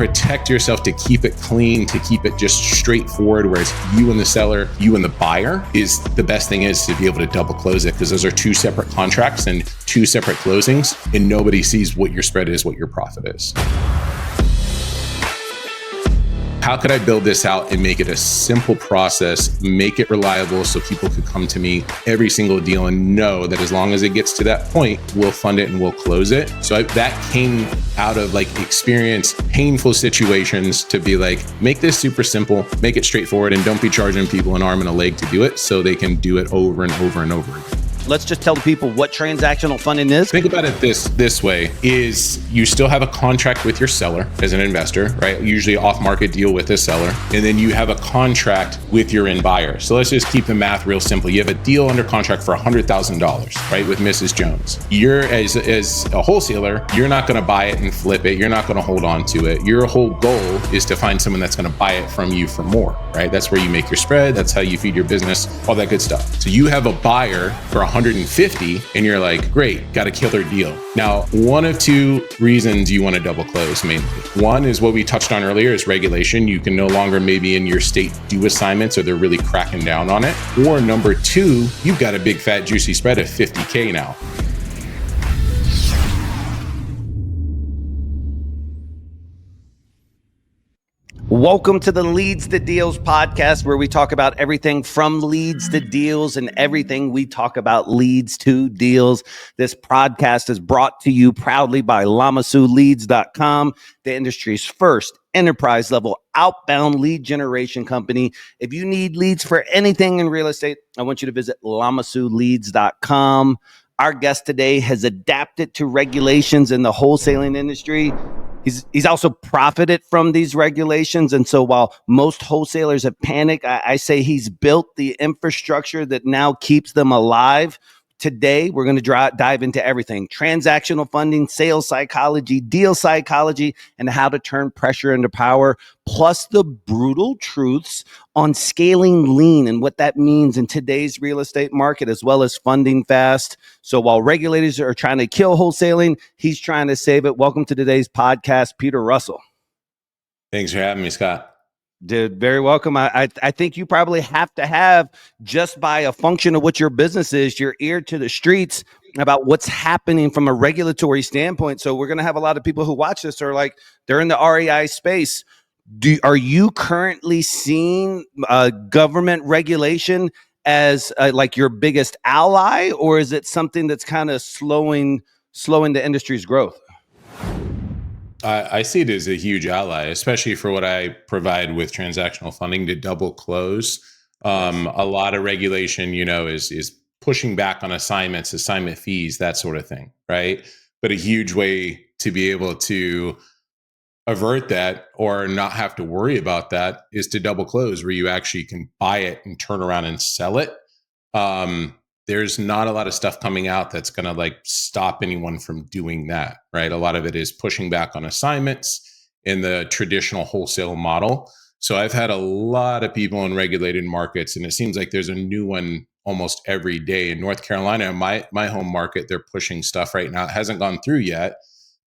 protect yourself, to keep it clean, to keep it just straightforward, where it's you and the seller, you and the buyer, is the best thing is to be able to double close it, because those are two separate contracts and two separate closings, and nobody sees what your spread is, what your profit is. How could I build this out and make it a simple process, make it reliable so people could come to me every single deal and know that as long as it gets to that point, we'll fund it and we'll close it. So that came out of experience, painful situations, to be like, make this super simple, make it straightforward, and don't be charging people an arm and a leg to do it so they can do it over and over and over again. Let's just tell the people what transactional funding is. Think about it this way, is you still have a contract with your seller as an investor, right? Usually off-market deal with a seller. And then you have a contract with your end buyer. So let's just keep the math real simple. You have a deal under contract for $100,000, right? With Mrs. Jones. You're, as a wholesaler, you're not going to buy it and flip it. You're not going to hold on to it. Your whole goal is to find someone that's going to buy it from you for more, right? That's where you make your spread. That's how you feed your business, all that good stuff. So you have a buyer for 150 and you're like, great, got a killer deal. Now, one of two reasons you want to double close mainly. One is what we touched on earlier, is regulation. You can no longer maybe in your state do assignments, or they're really cracking down on it. Or number two, you've got a big fat juicy spread of 50K now. Welcome to the Leads to Deals podcast, where we talk about everything from leads to deals, and everything we talk about leads to deals. This podcast is brought to you proudly by LlamasuLeads.com, the industry's first enterprise level outbound lead generation company. If you need leads for anything in real estate, I want you to visit LlamasuLeads.com. Our guest today has adapted to regulations in the wholesaling industry. He's also profited from these regulations. And so while most wholesalers have panicked, I say he's built the infrastructure that now keeps them alive. Today, we're going to dive into everything: transactional funding, sales psychology, deal psychology, and how to turn pressure into power, plus the brutal truths on scaling lean and what that means in today's real estate market, as well as funding fast. So while regulators are trying to kill wholesaling, he's trying to save it. Welcome to today's podcast, Peter Russell. Thanks for having me, Scott. Dude, very welcome. I think you probably have to have, just by a function of what your business is, your ear to the streets about what's happening from a regulatory standpoint. So we're going to have a lot of people who watch this are like, they're in the REI space. Are you currently seeing government regulation as like your biggest ally, or is it something that's kind of slowing the industry's growth? I see it as a huge ally, especially for what I provide with transactional funding to double close. A lot of regulation, is pushing back on assignments, assignment fees, that sort of thing, right? But a huge way to be able to avert that or not have to worry about that is to double close, where you actually can buy it and turn around and sell it. There's not a lot of stuff coming out that's going to stop anyone from doing that, right? A lot of it is pushing back on assignments in the traditional wholesale model. So I've had a lot of people in regulated markets, and it seems like there's a new one almost every day. In North Carolina, my home market, they're pushing stuff right now. It hasn't gone through yet.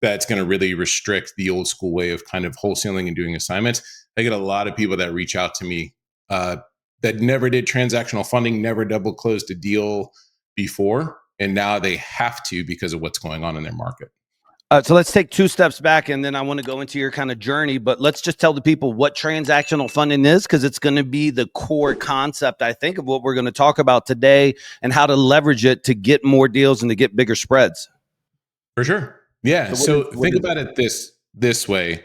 That's going to really restrict the old school way of kind of wholesaling and doing assignments. I get a lot of people that reach out to me that never did transactional funding, never double closed a deal before, and now they have to because of what's going on in their market. So let's take two steps back, and then I want to go into your kind of journey, but let's just tell the people what transactional funding is, because it's going to be the core concept, I think, of what we're going to talk about today, and how to leverage it to get more deals and to get bigger spreads. For sure. Yeah. So think about it this way.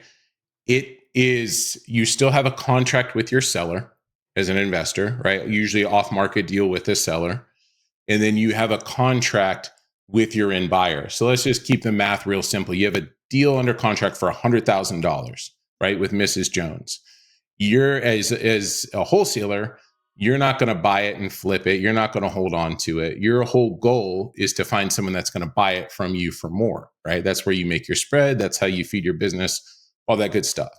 It is, you still have a contract with your seller as an investor, right? Usually off-market deal with a seller. And then you have a contract with your end buyer. So let's just keep the math real simple. You have a deal under contract for $100,000, right? With Mrs. Jones. You're, as a wholesaler, you're not going to buy it and flip it. You're not going to hold on to it. Your whole goal is to find someone that's going to buy it from you for more, right? That's where you make your spread. That's how you feed your business, all that good stuff.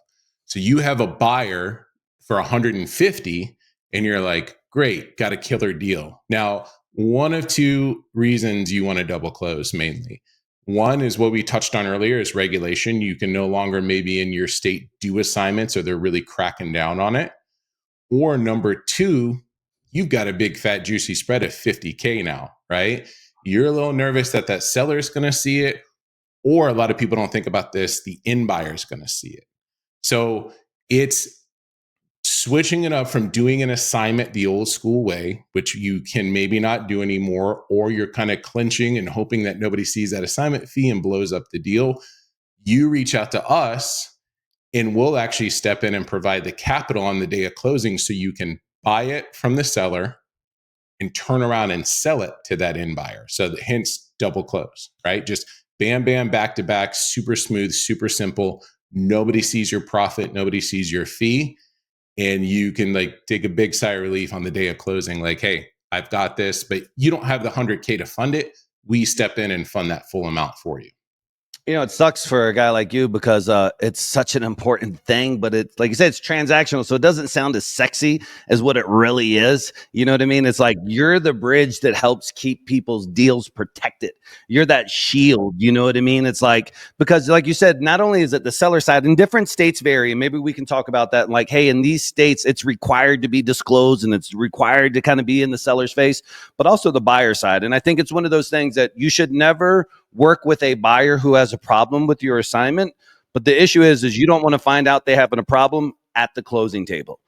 So you have a buyer for 150 and you're like, great, got a killer deal. Now, one of two reasons you want to double close mainly. One is what we touched on earlier is regulation. You can no longer maybe in your state do assignments or they're really cracking down on it. Or number two, you've got a big fat juicy spread of 50K now, right? You're a little nervous that that seller is going to see it. Or a lot of people don't think about this, the end buyer is going to see it. So it's switching it up from doing an assignment the old school way, which you can maybe not do anymore, or you're kind of clinching and hoping that nobody sees that assignment fee and blows up the deal. You reach out to us and we'll actually step in and provide the capital on the day of closing so you can buy it from the seller and turn around and sell it to that end buyer. So that, hence double close, right? Just bam, bam, back to back, super smooth, super simple. Nobody sees your profit. Nobody sees your fee. And you can like take a big sigh of relief on the day of closing. Like, hey, I've got this, but you don't have the 100K to fund it. We step in and fund that full amount for you. You know, it sucks for a guy like you because it's such an important thing, but it's like you said, it's transactional. So it doesn't sound as sexy as what it really is. You know what I mean? It's like you're the bridge that helps keep people's deals protected. You're that shield. You know what I mean? It's like, because like you said, not only is it the seller side, and different states vary, and maybe we can talk about that. Like, hey, in these states, it's required to be disclosed and it's required to kind of be in the seller's face, but also the buyer side. And I think it's one of those things that you should never work with a buyer who has a problem with your assignment. But the issue is you don't want to find out they have a problem at the closing table.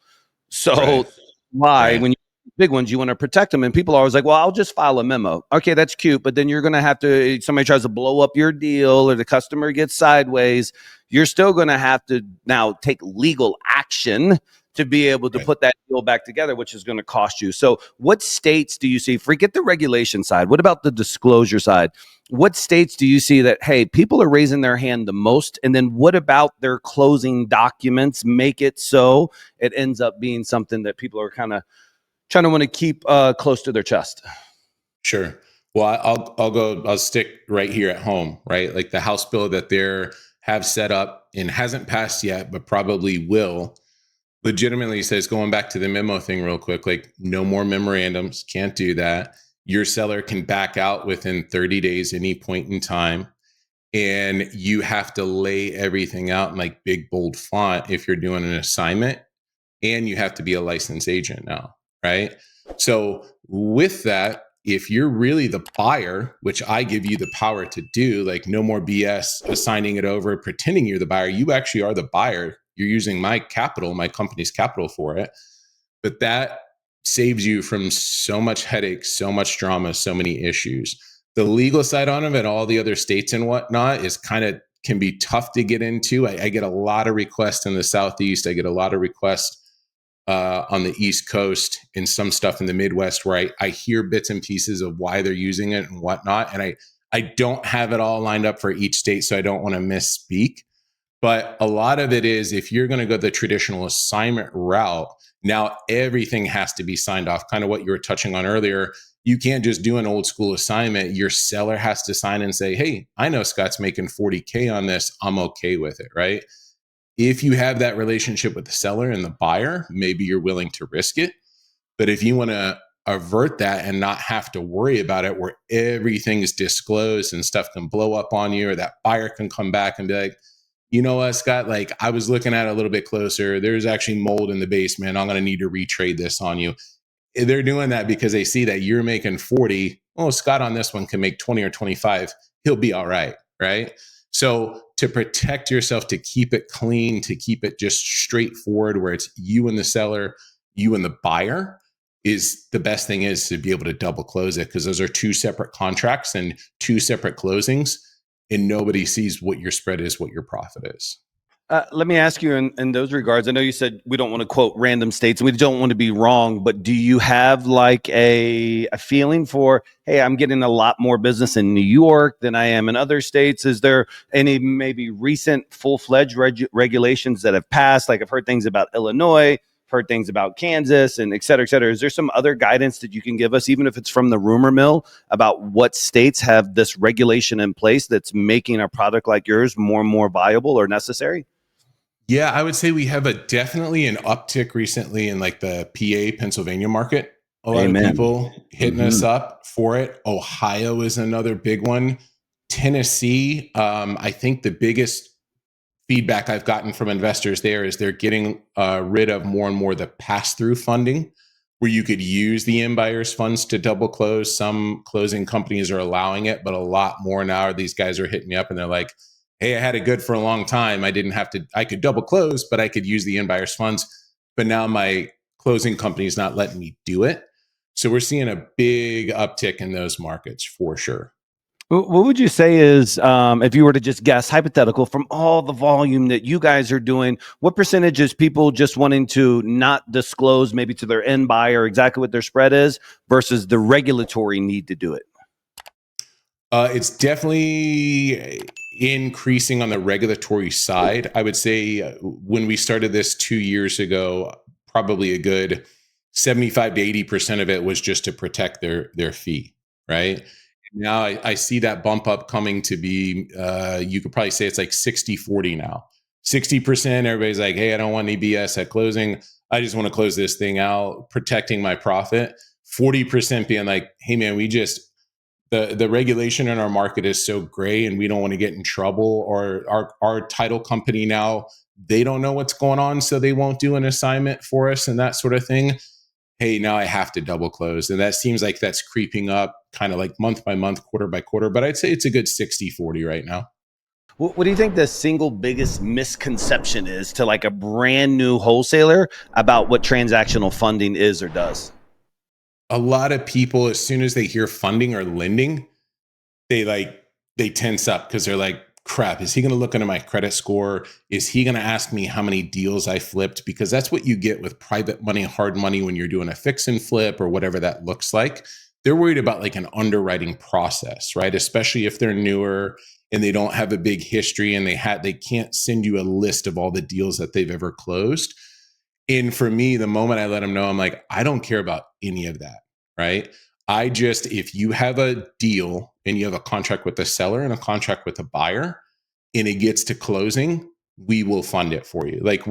So Right. why, Right. when you big ones, you want to protect them, and people are always like, well, I'll just file a memo. Okay, that's cute, but then you're going to have to, somebody tries to blow up your deal or the customer gets sideways, you're still going to have to now take legal action to be able to Right. put that deal back together, which is going to cost you. So what states do you see, forget the regulation side, what about the disclosure side? What states do you see that, hey, people are raising their hand the most? And then what about their closing documents make it so it ends up being something that people are kind of trying to want to keep close to their chest? Sure. Well, I'll stick right here at home, right? Like the House bill that they're have set up and hasn't passed yet, but probably will, legitimately says, going back to the memo thing real quick, like no more memorandums, can't do that. Your seller can back out within 30 days, any point in time. And you have to lay everything out in like big, bold font if you're doing an assignment. And you have to be a licensed agent now, right? So with that, if you're really the buyer, which I give you the power to do, like no more BS assigning it over, pretending you're the buyer, you actually are the buyer. You're using my capital, my company's capital for it. But that saves you from so much headache, so much drama, so many issues. The legal side on it, all the other states and whatnot, is kind of can be tough to get into. I get a lot of requests in the Southeast. I get a lot of requests on the East Coast and some stuff in the Midwest where I hear bits and pieces of why they're using it and whatnot. And I don't have it all lined up for each state, so I don't want to misspeak. But a lot of it is if you're going to go the traditional assignment route, now everything has to be signed off, kind of what you were touching on earlier. You can't just do an old school assignment. Your seller has to sign and say, hey, I know Scott's making 40K on this. I'm okay with it, right? If you have that relationship with the seller and the buyer, maybe you're willing to risk it. But if you want to avert that and not have to worry about it, where everything is disclosed and stuff can blow up on you, or that buyer can come back and be like, you know what, Scott, like I was looking at it a little bit closer. There's actually mold in the basement. I'm going to need to retrade this on you. They're doing that because they see that you're making 40. Oh, Scott on this one can make 20 or 25. He'll be all right. Right. So to protect yourself, to keep it clean, to keep it just straightforward, where it's you and the seller, you and the buyer, is the best thing is to be able to double close it, because those are two separate contracts and two separate closings, and nobody sees what your spread is, what your profit is. Let me ask you in those regards. I know you said we don't want to quote random states and we don't want to be wrong, but do you have like a feeling for, hey, I'm getting a lot more business in New York than I am in other states? Is there any maybe recent full-fledged regulations that have passed? Like I've heard things about Illinois, heard things about Kansas, and et cetera, et cetera. Is there some other guidance that you can give us, even if it's from the rumor mill, about what states have this regulation in place that's making a product like yours more and more viable or necessary? Yeah, I would say we have a definitely an uptick recently in like the PA, Pennsylvania market. A lot of Amen. people hitting us Mhm. up for it. Ohio is another big one. Tennessee, I think the biggest feedback I've gotten from investors there is they're getting rid of more and more the pass-through funding, where you could use the end buyer's funds to double close. Some closing companies are allowing it, but a lot more now. These guys are hitting me up and they're like, "Hey, I had it good for a long time. I didn't have to. I could double close, but I could use the end buyer's funds. But now my closing company is not letting me do it." So we're seeing a big uptick in those markets for sure. What would you say is, if you were to just guess, hypothetical, from all the volume that you guys are doing, what percentage is people just wanting to not disclose maybe to their end buyer exactly what their spread is versus the regulatory need to do it? It's definitely increasing on the regulatory side. I would say when we started this 2 years ago, probably a good 75 to 80% of it was just to protect their fee, right? Now I see that bump up coming to be, you could probably say it's like 60-40 now. 60%, everybody's like, hey, I don't want any BS at closing. I just want to close this thing out, protecting my profit. 40% being like, hey, man, we just, the regulation in our market is so gray and we don't want to get in trouble, or our title company now, they don't know what's going on, so they won't do an assignment for us and that sort of thing. Hey, now I have to double close. And that seems like that's creeping up kind of like month by month, quarter by quarter, but I'd say it's a good 60-40 right now. What do you think the single biggest misconception is to like a brand new wholesaler about what transactional funding is or does? A lot of people, as soon as they hear funding or lending, they tense up because they're like, crap, is he going to look into my credit score? Is he going to ask me how many deals I flipped? Because that's what you get with private money, hard money, when you're doing a fix and flip or whatever that looks like. They're worried about like an underwriting process, right? Especially if they're newer and they don't have a big history and they can't send you a list of all the deals that they've ever closed. And for me, the moment I let them know, I'm like, I don't care about any of that, right? If you have a deal and you have a contract with the seller and a contract with the buyer and it gets to closing, we will fund it for you. Like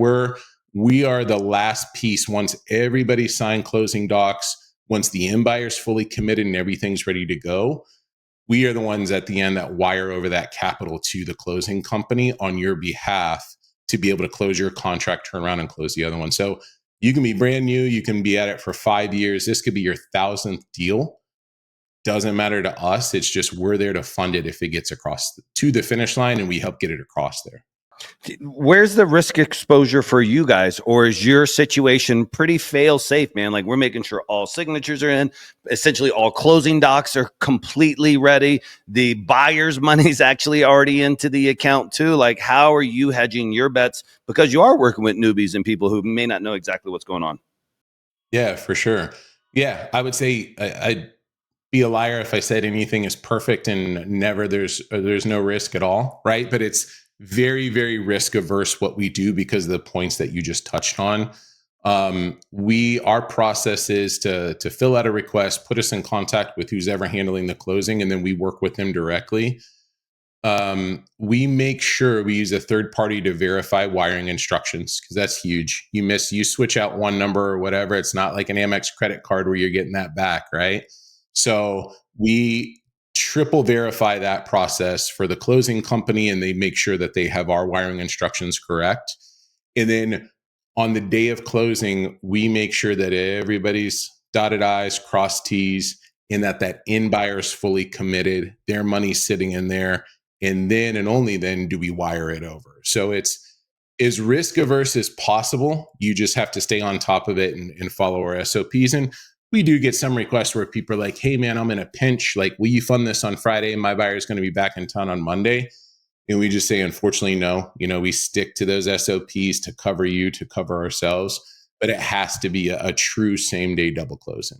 we are the last piece. Once everybody signed closing docs, once the end buyer's fully committed and everything's ready to go, we are the ones at the end that wire over that capital to the closing company on your behalf to be able to close your contract, turn around and close the other one. So you can be brand new, you can be at it for 5 years. This could be your 1,000th deal. Doesn't matter to us. It's just we're there to fund it if it gets across to the finish line and we help get it across there. Where's the risk exposure for you guys, or is your situation pretty fail safe, man? Like, we're making sure all signatures are in, essentially all closing docs are completely ready. The buyer's money's actually already into the account too. Like, how are you hedging your bets? Because you are working with newbies and people who may not know exactly what's going on. Yeah, for sure. Yeah, I would say I'd be a liar if I said anything is perfect and never there's no risk at all, right? But it's very, very risk averse what we do because of the points that you just touched on. Our process is to fill out a request, put us in contact with who's ever handling the closing, and then we work with them directly. We make sure we use a third party to verify wiring instructions, because that's huge. You switch out one number or whatever. It's not like an Amex credit card where you're getting that back, right? So we triple verify that process for the closing company, and they make sure that they have our wiring instructions correct. And then on the day of closing, we make sure that everybody's dotted I's, crossed T's, and that end buyer is fully committed, their money's sitting in there. And then and only then do we wire it over. So it's as risk averse as possible. You just have to stay on top of it and follow our SOPs. And we do get some requests where people are like, hey, man, I'm in a pinch. Like, will you fund this on Friday? My buyer is going to be back in town on Monday. And we just say, unfortunately, no. We stick to those SOPs to cover you, to cover ourselves. But it has to be a true same day double closing.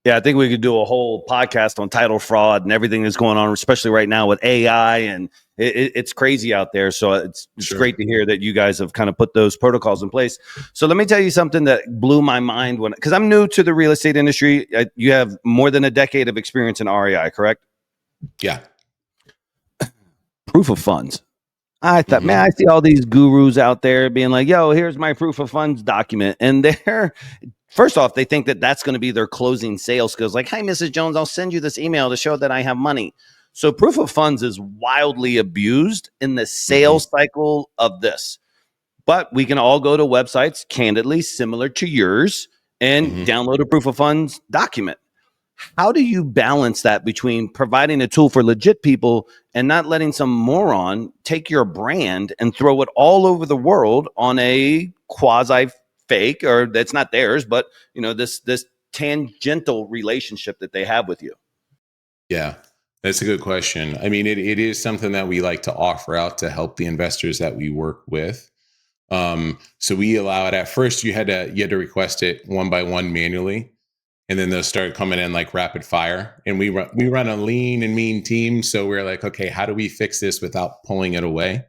Yeah, I think we could do a whole podcast on title fraud and everything that's going on, especially right now with AI, and it's crazy out there. So it's Sure. great to hear that you guys have kind of put those protocols in place. So let me tell you something that blew my mind because I'm new to the real estate industry. You have more than a decade of experience in REI, correct? Yeah. Proof of funds. I thought, man, I see all these gurus out there being like, yo, here's my proof of funds document. And first off, they think that that's going to be their closing sales skills. Like, hi, Mrs. Jones, I'll send you this email to show that I have money. So proof of funds is wildly abused in the Mm-hmm. sales cycle of this. But we can all go to websites, candidly, similar to yours, and Mm-hmm. download a proof of funds document. How do you balance that between providing a tool for legit people and not letting some moron take your brand and throw it all over the world on a quasi fake, or that's not theirs, but this tangential relationship that they have with you? Yeah, that's a good question. I mean, it is something that we like to offer out to help the investors that we work with. So we allow it. At first, you had to request it one by one manually, and then they'll start coming in like rapid fire. And we run a lean and mean team, so we're like, okay, how do we fix this without pulling it away?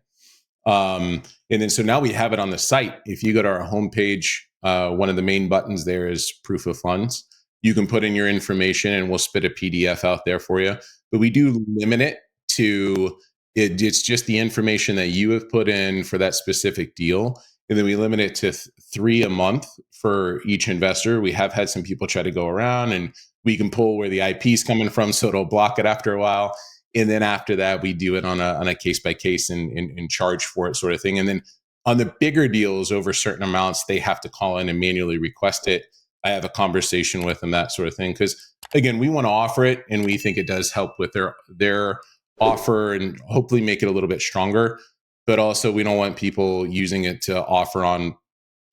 And then so now we have it on the site. If you go to our homepage, one of the main buttons there is proof of funds. You can put in your information and we'll spit a PDF out there for you. But we do limit it to it's just the information that you have put in for that specific deal. And then we limit it to three a month for each investor. We have had some people try to go around and we can pull where the IP is coming from. So it'll block it after a while. And then after that, we do it on a case by case and charge for it, sort of thing. And then on the bigger deals over certain amounts, they have to call in and manually request it. I have a conversation with them, that sort of thing. Because again, we want to offer it, and we think it does help with their offer and hopefully make it a little bit stronger. But also, we don't want people using it to offer on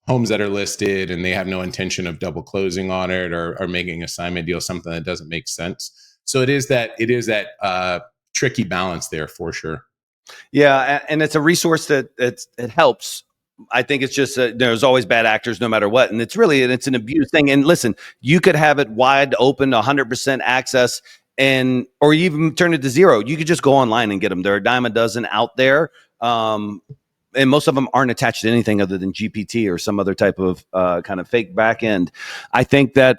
homes that are listed and they have no intention of double closing on it, or making assignment deal something that doesn't make sense. So it is that tricky balance there for sure. Yeah, and it's a resource that it helps. I think it's just there's always bad actors no matter what, and it's an abuse thing. And listen, you could have it wide open, 100% access, and or even turn it to zero. You could just go online and get them. There are a dime a dozen out there. And most of them aren't attached to anything other than GPT or some other type of kind of fake back end. I think that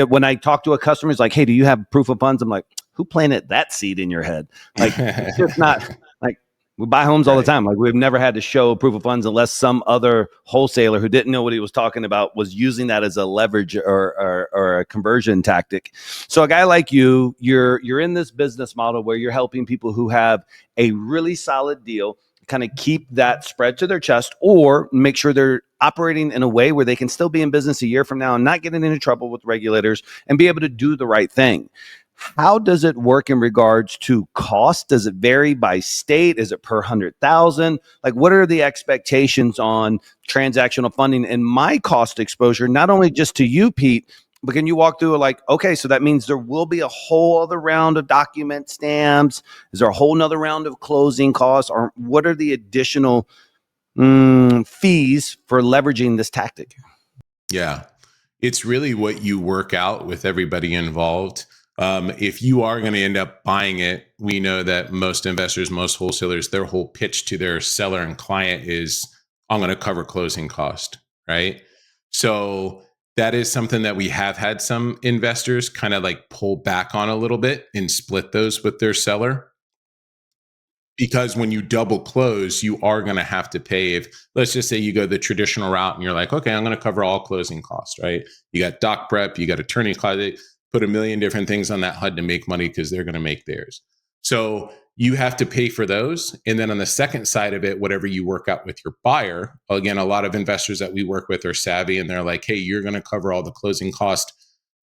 when I talk to a customer, it's like, "Hey, do you have proof of funds?" I'm like, "Who planted that seed in your head?" Like, it's just not like we buy homes all the Right. time. Like, we've never had to show proof of funds unless some other wholesaler who didn't know what he was talking about was using that as a leverage or a conversion tactic. So a guy like you're in this business model where you're helping people who have a really solid deal kind of keep that spread to their chest, or make sure they're operating in a way where they can still be in business a year from now and not getting into trouble with regulators and be able to do the right thing. How does it work in regards to cost? Does it vary by state? Is it per 100,000? Like, what are the expectations on transactional funding and my cost exposure, not only just to you, Pete, but can you walk through like, okay, so that means there will be a whole other round of document stamps. Is there a whole nother round of closing costs? Or what are the additional fees for leveraging this tactic? Yeah. It's really what you work out with everybody involved. If you are going to end up buying it, we know that most investors, most wholesalers, their whole pitch to their seller and client is, I'm going to cover closing cost, right? So that is something that we have had some investors kind of like pull back on a little bit and split those with their seller. Because when you double close, you are going to have to pay. If let's just say you go the traditional route and you're like, okay, I'm going to cover all closing costs, right? You got doc prep, you got attorney costs, they put a million different things on that HUD to make money because they're going to make theirs. So you have to pay for those. And then on the second side of it, whatever you work out with your buyer, again, a lot of investors that we work with are savvy and they're like, hey, you're going to cover all the closing cost.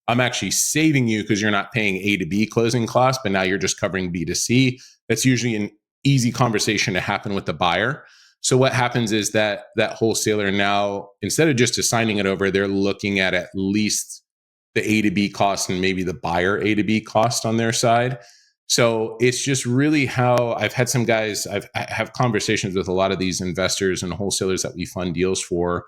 I'm actually saving you because you're not paying A to B closing costs, but now you're just covering B to C. That's usually an easy conversation to happen with the buyer. So what happens is that wholesaler now, instead of just assigning it over, they're looking at least the A to B cost and maybe the buyer A to B cost on their side. So it's just really how I've had some guys, I have conversations with a lot of these investors and wholesalers that we fund deals for,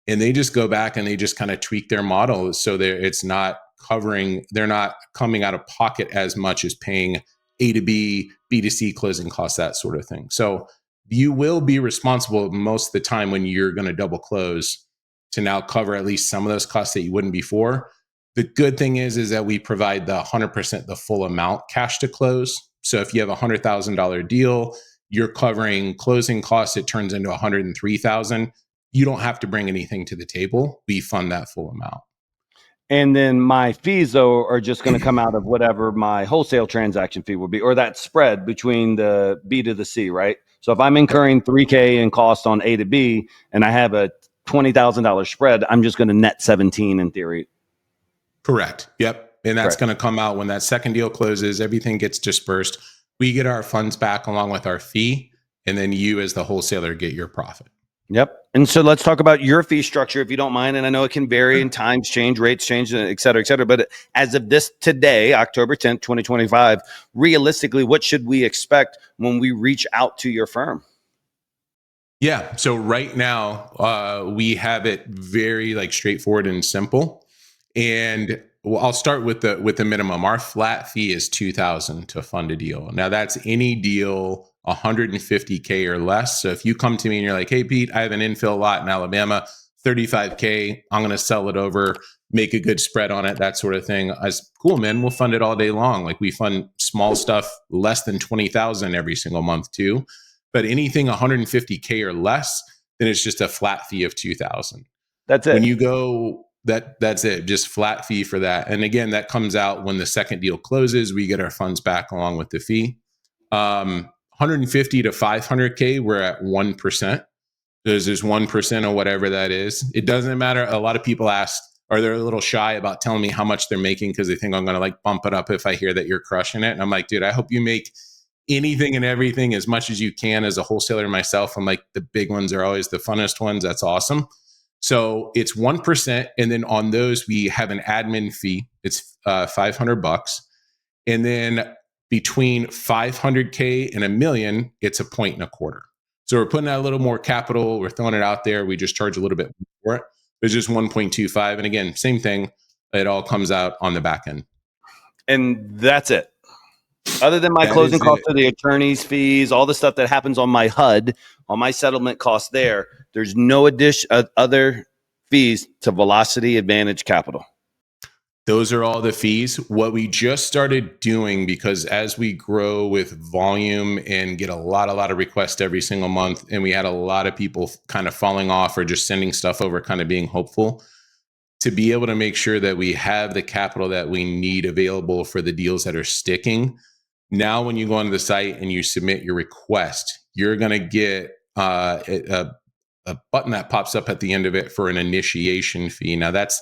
and they just go back and they just kind of tweak their model so it's not covering, they're not coming out of pocket as much as paying A to B, B to C closing costs, that sort of thing. So you will be responsible most of the time when you're going to double close to now cover at least some of those costs that you wouldn't before. The good thing is that we provide the 100% the full amount cash to close. So if you have a $100,000 deal, you're covering closing costs, it turns into 103,000. You don't have to bring anything to the table. We fund that full amount. And then my fees, though, are just going to come out of whatever my wholesale transaction fee will be, or that spread between the B to the C, right? So if I'm incurring $3K in cost on A to B and I have a $20,000 spread, I'm just going to net 17 in theory. Correct. Yep. And that's Correct. going to come out when that second deal closes, everything gets dispersed. We get our funds back along with our fee. And then you as the wholesaler get your profit. Yep. And so let's talk about your fee structure, if you don't mind. And I know it can vary and times change, rates change, et cetera, et cetera. But as of this today, October 10th, 2025, realistically, what should we expect when we reach out to your firm? Yeah. So right now, we have it very like straightforward and simple. And well, I'll start with the minimum. Our flat fee is $2,000 to fund a deal. Now that's any deal 150K or less. So if you come to me and you're like, "Hey Pete, I have an infill lot in Alabama, 35K. I'm going to sell it over, make a good spread on it, that sort of thing." As cool, man. We'll fund it all day long. Like we fund small stuff less than 20,000 every single month too. But anything 150K or less, then it's just a flat fee of 2,000. That's it. When you go, that's it, just flat fee for that. And again, that comes out when the second deal closes. We get our funds back along with the fee. 150 to 500K, we're at 1%. There's 1% or whatever that is. It doesn't matter. A lot of people ask, or they're a little shy about telling me how much they're making because they think I'm going to like bump it up if I hear that you're crushing it. And I'm like, dude, I hope you make anything and everything as much as you can. As a wholesaler myself, I'm like, the big ones are always the funnest ones. That's awesome. So it's 1%. And then on those, we have an admin fee. It's $500. And then between 500K and $1 million, it's 1.25. So we're putting out a little more capital. We're throwing it out there. We just charge a little bit more for it. It's just 1.25. And again, same thing. It all comes out on the back end. And that's it. Other than my closing costs of the attorney's fees, all the stuff that happens on my HUD, on my settlement costs there's no other fees to Velocity Advantage Capital. Those are all the fees. What we just started doing, because as we grow with volume and get a lot of requests every single month, and we had a lot of people kind of falling off or just sending stuff over, kind of being hopeful, to be able to make sure that we have the capital that we need available for the deals that are sticking. Now, when you go onto the site and you submit your request, you're going to get a button that pops up at the end of it for an initiation fee. Now, that's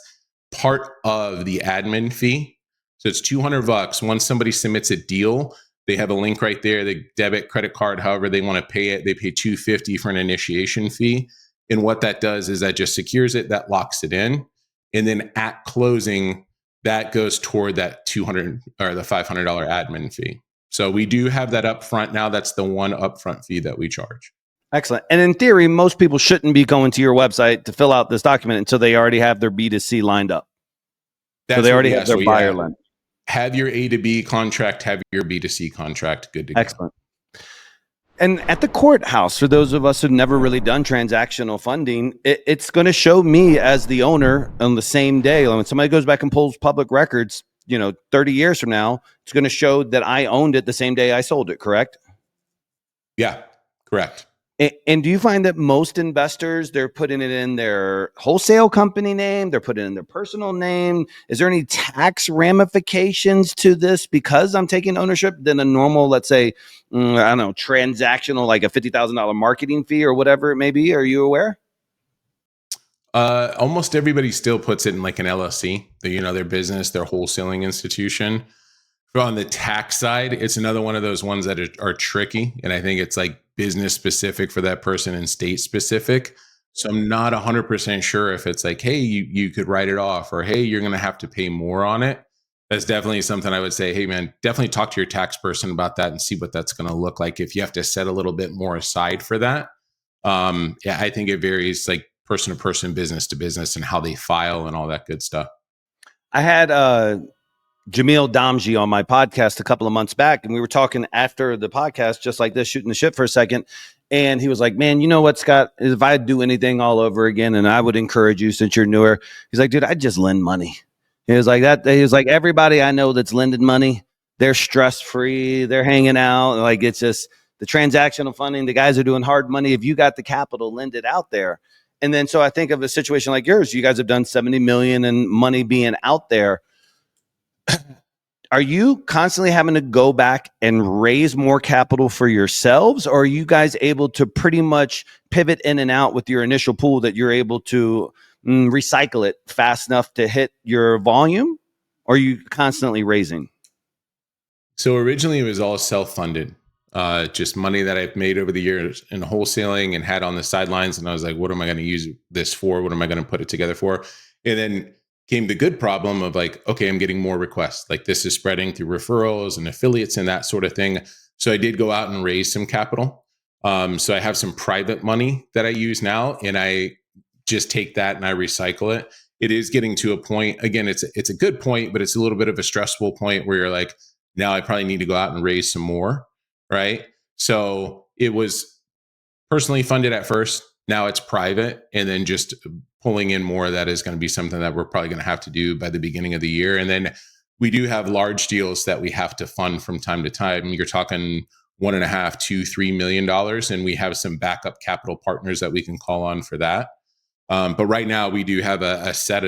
part of the admin fee. So it's $200. Once somebody submits a deal, they have a link right there. They debit, credit card, however they want to pay it. They pay $250 for an initiation fee. And what that does is that just secures it, that locks it in. And then at closing, that goes toward that $200 or the $500 admin fee. So we do have that upfront now. That's the one upfront fee that we charge. Excellent. And in theory, most people shouldn't be going to your website to fill out this document until they already have their B2C lined up. So they already have their buyer lined up. Have your A to B contract, have your B2C contract good to go. Excellent. And at the courthouse, for those of us who've never really done transactional funding, it's going to show me as the owner on the same day. When somebody goes back and pulls public records, 30 years from now, it's going to show that I owned it the same day I sold it, correct? Yeah, correct. And do you find that most investors, they're putting it in their wholesale company name, they're putting it in their personal name? Is there any tax ramifications to this because I'm taking ownership than a normal, let's say, transactional, like a $50,000 marketing fee or whatever it may be? Are you aware? Almost everybody still puts it in like an LLC, their business, their wholesaling institution. On the tax side, it's another one of those ones that are tricky. And I think it's like business specific for that person and state specific. So I'm not 100% sure if it's like, hey, you could write it off, or hey, you're going to have to pay more on it. That's definitely something I would say, hey, man, definitely talk to your tax person about that and see what that's going to look like if you have to set a little bit more aside for that. Yeah, I think it varies like person to person, business to business, and how they file and all that good stuff. I had Jamil Damji on my podcast a couple of months back, and we were talking after the podcast, just like this, shooting the shit for a second. And he was like, man, you know what, Scott, if I'd do anything all over again, and I would encourage you since you're newer, he's like, dude, I'd just lend money. He was like that. He was like, everybody I know that's lending money, they're stress-free, they're hanging out. Like, it's just the transactional funding, the guys are doing hard money. If you got the capital, lend it out there. And then, so I think of a situation like yours. You guys have done 70 million in money being out there. Are you constantly having to go back and raise more capital for yourselves, or are you guys able to pretty much pivot in and out with your initial pool that you're able to recycle it fast enough to hit your volume? Or are you constantly raising? So originally it was all self-funded, just money that I've made over the years in wholesaling and had on the sidelines. And I was like, what am I going to use this for? What am I going to put it together for? And then came the good problem of like, okay, I'm getting more requests. Like this is spreading through referrals and affiliates and that sort of thing. So I did go out and raise some capital. So I have some private money that I use now, and I just take that and I recycle it. It is getting to a point, again, it's a good point, but it's a little bit of a stressful point where you're like, now I probably need to go out and raise some more, right? So it was personally funded at first. Now it's private, and then just pulling in more of that is going to be something that we're probably going to have to do by the beginning of the year. And then we do have large deals that we have to fund from time to time. You're talking $1.5, $2, $3 million, and we have some backup capital partners that we can call on for that. But right now we do have a set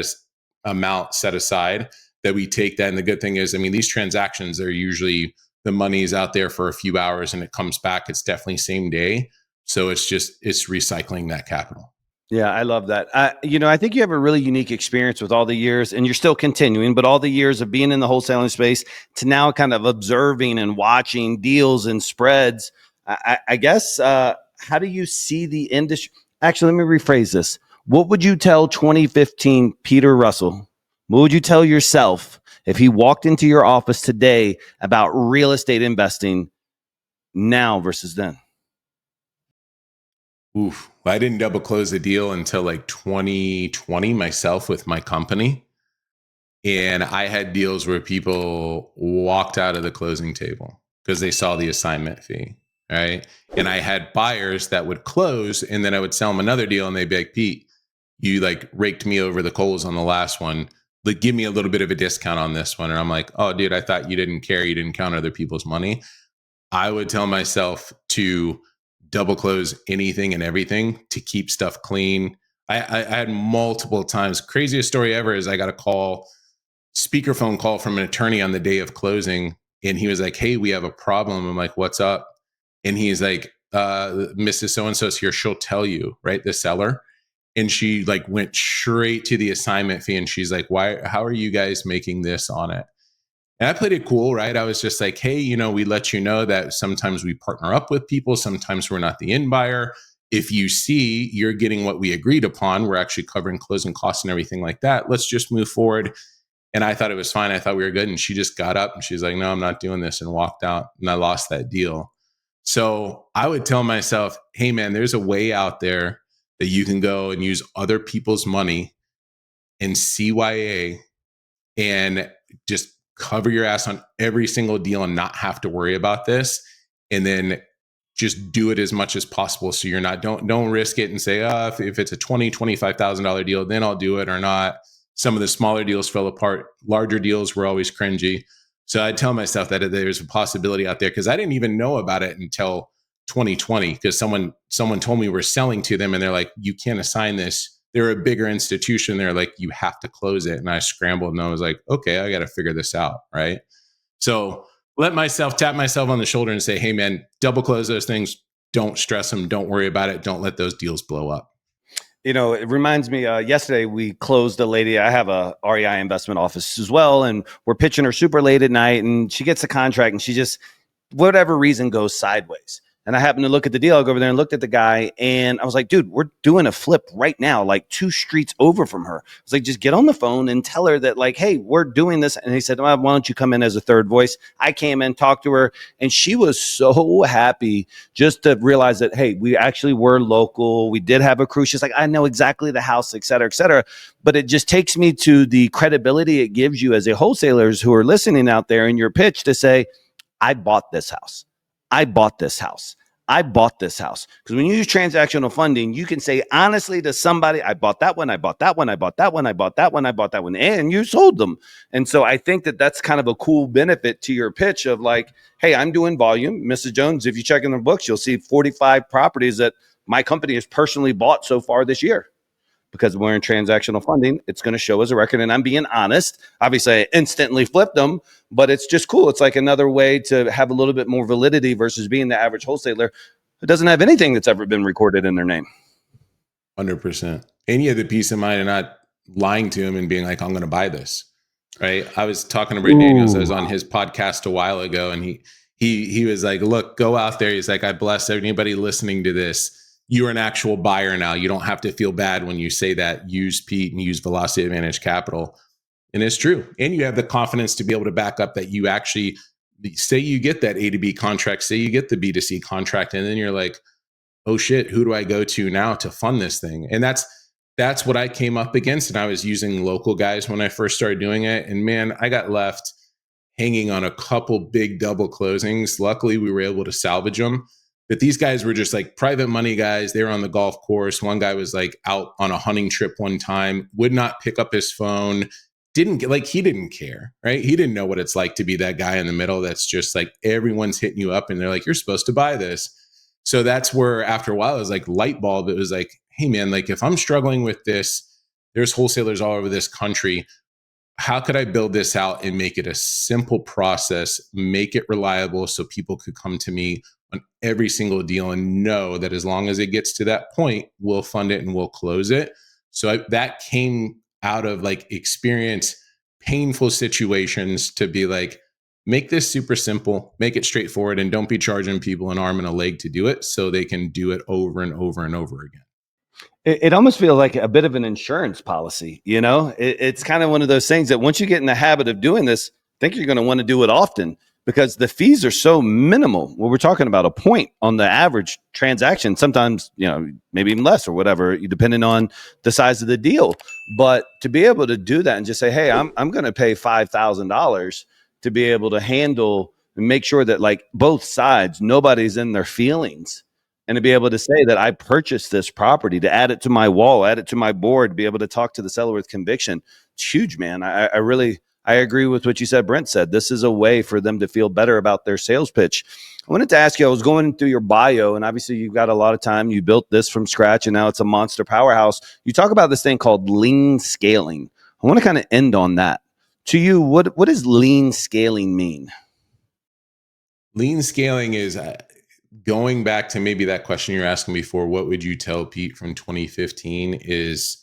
amount set aside that we take that. And the good thing is, I mean, these transactions are usually the money's out there for a few hours and it comes back. It's definitely same day. So it's recycling that capital. Yeah, I love that. I think you have a really unique experience with all the years, and you're still continuing, but all the years of being in the wholesaling space to now kind of observing and watching deals and spreads. I guess, how do you see the industry? Actually, let me rephrase this. What would you tell 2015 Peter Russell? What would you tell yourself if he walked into your office today about real estate investing now versus then? Oof. Well, I didn't double close the deal until like 2020 myself with my company. And I had deals where people walked out of the closing table because they saw the assignment fee. Right. And I had buyers that would close, and then I would sell them another deal and they'd be like, Pete, you like raked me over the coals on the last one. Like, give me a little bit of a discount on this one. And I'm like, oh, dude, I thought you didn't care. You didn't count other people's money. I would tell myself to double close anything and everything to keep stuff clean. I had multiple times. Craziest story ever is I got a speakerphone call from an attorney on the day of closing. And he was like, hey, we have a problem. I'm like, what's up? And he's like, Mrs. So-and-so's here. She'll tell you, right? The seller. And she like went straight to the assignment fee. And she's like, how are you guys making this on it? And I played it cool, right? I was just like, hey, we let you know that sometimes we partner up with people. Sometimes we're not the end buyer. If you see you're getting what we agreed upon, we're actually covering closing costs and everything like that. Let's just move forward. And I thought it was fine. I thought we were good. And she just got up and she's like, no, I'm not doing this, and walked out. And I lost that deal. So I would tell myself, hey, man, there's a way out there that you can go and use other people's money and CYA and just cover your ass on every single deal and not have to worry about this. And then just do it as much as possible. So you're not, don't risk it and say, if it's a $25,000 deal, then I'll do it or not. Some of the smaller deals fell apart. Larger deals were always cringy. So I tell myself that there's a possibility out there, because I didn't even know about it until 2020, because someone told me we're selling to them and they're like, you can't assign this. They're a bigger institution. They're like, you have to close it. And I scrambled and I was like, okay, I got to figure this out. Right. So tap myself on the shoulder and say, hey man, double close those things. Don't stress them. Don't worry about it. Don't let those deals blow up. It reminds me, yesterday we closed a lady. I have a REI investment office as well, and we're pitching her super late at night, and she gets a contract and she just, whatever reason, goes sideways. And I happened to look at the deal. I go over there and looked at the guy, and I was like, dude, we're doing a flip right now, like 2 streets over from her. I was like, just get on the phone and tell her that, like, hey, we're doing this. And he said, well, why don't you come in as a third voice? I came in, talked to her, and she was so happy just to realize that, hey, we actually were local. We did have a crew. She's like, I know exactly the house, et cetera, et cetera. But it just takes me to the credibility it gives you as a wholesalers who are listening out there in your pitch to say, I bought this house. I bought this house. I bought this house. Because when you use transactional funding, you can say honestly to somebody, I bought that one, I bought that one, I bought that one, I bought that one, I bought that one, and you sold them. And so I think that that's kind of a cool benefit to your pitch of like, hey, I'm doing volume. Mrs. Jones, if you check in the books, you'll see 45 properties that my company has personally bought so far this year. because we're in transactional funding, it's going to show as a record. And I'm being honest. Obviously, I instantly flipped them, but it's just cool. It's like another way to have a little bit more validity versus being the average wholesaler who doesn't have anything that's ever been recorded in their name. 100%. And you have the peace of mind and not lying to him and being like, I'm going to buy this. Right. I was talking to Britt Daniels. I was on his podcast a while ago, and he was like, look, go out there. He's like, I bless anybody listening to this. You're an actual buyer now. You don't have to feel bad when you say that. Use Pete and use Velocity Advantage Capital. And it's true. And you have the confidence to be able to back up that you actually say you get that A to B contract, say you get the B to C contract, and then you're like, oh shit, who do I go to now to fund this thing? And that's what I came up against. And I was using local guys when I first started doing it. And man, I got left hanging on a couple big double closings. Luckily, we were able to salvage them. But these guys were just like private money guys. They were on the golf course. One guy was like out on a hunting trip one time, would not pick up his phone, he didn't care, right? He didn't know what it's like to be that guy in the middle that's just like everyone's hitting you up and they're like, you're supposed to buy this. So that's where after a while it was like light bulb. It was like, hey man, like if I'm struggling with this, there's wholesalers all over this country. How could I build this out and make it a simple process, make it reliable so people could come to me on every single deal and know that as long as it gets to that point, we'll fund it and we'll close it. So that came out of like experience, painful situations to be like, make this super simple, make it straightforward, and don't be charging people an arm and a leg to do it so they can do it over and over and over again. It almost feels like a bit of an insurance policy, you know? It's kind of one of those things that once you get in the habit of doing this, I think you're going to want to do it often because the fees are so minimal. Well, we're talking about a point on the average transaction, sometimes, you know, maybe even less or whatever, depending on the size of the deal. But to be able to do that and just say, hey, I'm going to pay $5,000 to be able to handle and make sure that like both sides, nobody's in their feelings. And to be able to say that I purchased this property, to add it to my wall, add it to my board, be able to talk to the seller with conviction. It's huge, man. I agree with what you said, Brent said. This is a way for them to feel better about their sales pitch. I wanted to ask you, I was going through your bio, and obviously you've got a lot of time. You built this from scratch, and now it's a monster powerhouse. You talk about this thing called lean scaling. I want to kind of end on that. To you, what does lean scaling mean? Lean scaling is going back to maybe that question you were asking before, what would you tell Pete from 2015 is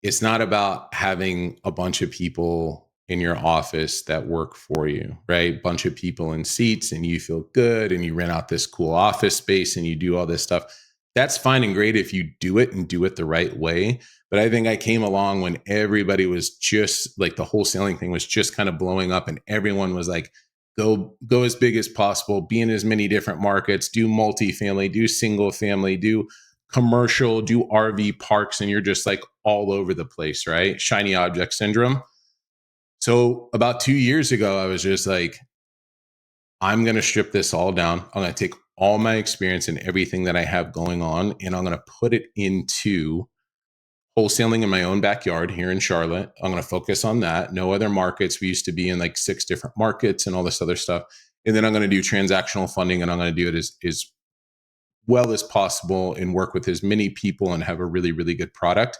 it's not about having a bunch of people in your office that work for you, right? Bunch of people in seats and you feel good and you rent out this cool office space and you do all this stuff. That's fine and great if you do it and do it the right way. But I think I came along when everybody was just like the wholesaling thing was just kind of blowing up and everyone was like, go as big as possible, be in as many different markets, do multifamily, do single family, do commercial, do RV parks, and you're just like all over the place, right? Shiny object syndrome. So about 2 years ago, I was just like, I'm going to strip this all down. I'm going to take all my experience and everything that I have going on, and I'm going to put it into wholesaling in my own backyard here in Charlotte. I'm going to focus on that. No other markets. We used to be in like 6 different markets and all this other stuff. And then I'm going to do transactional funding, and I'm going to do it as well as possible and work with as many people and have a really, really good product.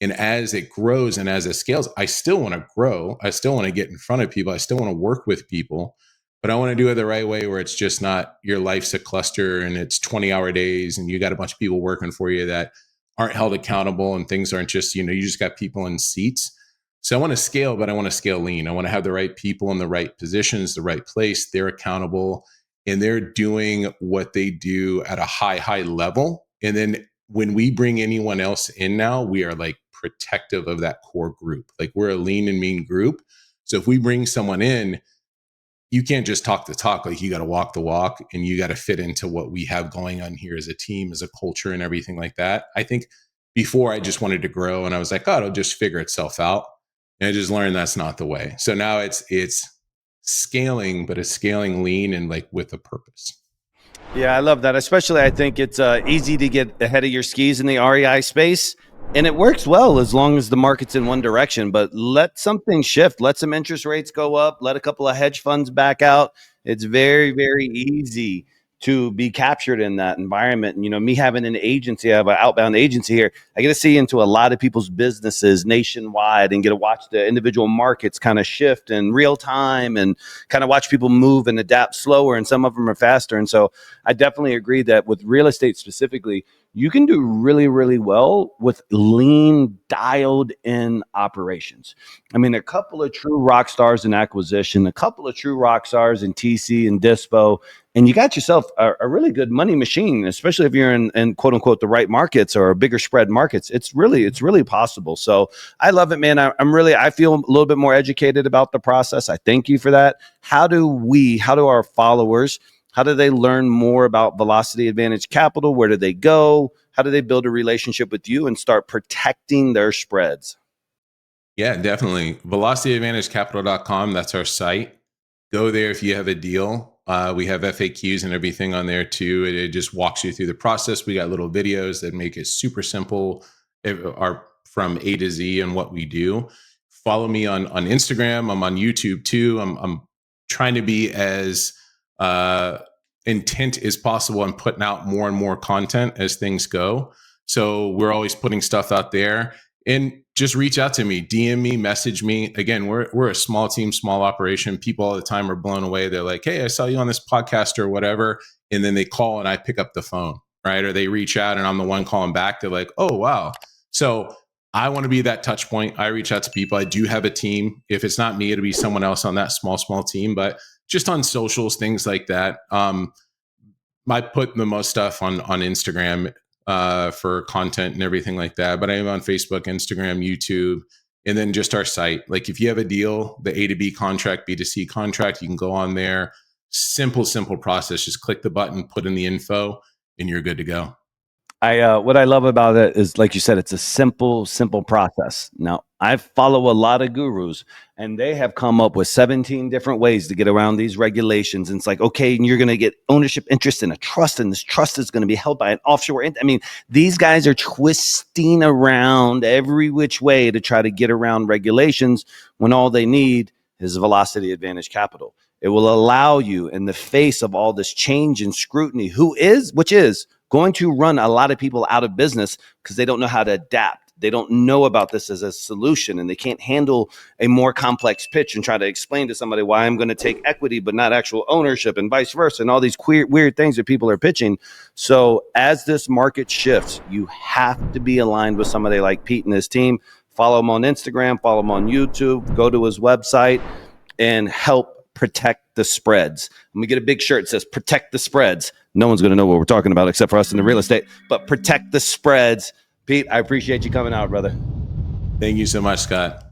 And as it grows and as it scales, I still want to grow. I still want to get in front of people. I still want to work with people, but I want to do it the right way where it's just not your life's a cluster and it's 20-hour days and you got a bunch of people working for you that aren't held accountable and things aren't just, you just got people in seats. So I want to scale, but I want to scale lean. I want to have the right people in the right positions, the right place. They're accountable and they're doing what they do at a high level. And then when we bring anyone else in now, we are like protective of that core group. Like we're a lean and mean group. So if we bring someone in, you can't just talk the talk. Like you got to walk the walk and you got to fit into what we have going on here as a team, as a culture and everything like that. I think before I just wanted to grow and I was like, oh, it'll just figure itself out. And I just learned that's not the way. So now it's scaling, but it's scaling lean and like with a purpose. Yeah, I love that. Especially, I think it's easy to get ahead of your skis in the REI space. And it works well as long as the market's in one direction. But let something shift. Let some interest rates go up. Let a couple of hedge funds back out. It's very, very easy to be captured in that environment. And, me having an agency, I have an outbound agency here. I get to see into a lot of people's businesses nationwide and get to watch the individual markets kind of shift in real time and kind of watch people move and adapt slower. And some of them are faster. And so I definitely agree that with real estate specifically, you can do really, really well with lean, dialed in operations. I mean, a couple of true rock stars in acquisition, a couple of true rock stars in TC and Dispo, and you got yourself a really good money machine, especially if you're in quote unquote the right markets or bigger spread markets. It's really possible. So I love it, man. I feel a little bit more educated about the process. I thank you for that. How do our followers, how do they learn more about Velocity Advantage Capital? Where do they go? How do they build a relationship with you and start protecting their spreads? Yeah, definitely. VelocityAdvantageCapital.com. That's our site. Go there if you have a deal. We have FAQs and everything on there too. It just walks you through the process. We got little videos that make it super simple, are from A to Z and what we do. Follow me on Instagram. I'm on YouTube too. I'm trying to be as intent as possible on putting out more and more content as things go. So we're always putting stuff out there. And just reach out to me, DM me, message me. Again, we're a small team, small operation. People all the time are blown away. They're like, "Hey, I saw you on this podcast or whatever," and then they call and I pick up the phone, right? Or they reach out and I'm the one calling back. They're like, "Oh, wow." So I want to be that touch point. I reach out to people. I do have a team. If it's not me, it'll be someone else on that small team. But just on socials, things like that. I put the most stuff on Instagram for content and everything like that. But I am on Facebook, Instagram, YouTube, and then just our site. Like if you have a deal, the A to B contract, B to C contract, you can go on there. Simple process. Just click the button, put in the info, and you're good to go. What I love about it is, like you said, it's a simple process. Now, I follow a lot of gurus, and they have come up with 17 different ways to get around these regulations. And it's like, okay, and you're going to get ownership interest in a trust, and this trust is going to be held by an offshore. I mean, these guys are twisting around every which way to try to get around regulations when all they need is Velocity Advantage Capital. It will allow you, in the face of all this change and scrutiny, which is going to run a lot of people out of business because they don't know how to adapt. They don't know about this as a solution, and they can't handle a more complex pitch and try to explain to somebody why I'm going to take equity but not actual ownership, and vice versa, and all these weird things that people are pitching. So as this market shifts, you have to be aligned with somebody like Pete and his team. Follow him on Instagram, follow him on YouTube, go to his website, and help protect the spreads. I'm gonna get a big shirt that says "Protect the Spreads." No one's gonna know what we're talking about except for us in the real estate, but protect the spreads. Pete, I appreciate you coming out, brother. Thank you so much, Scott.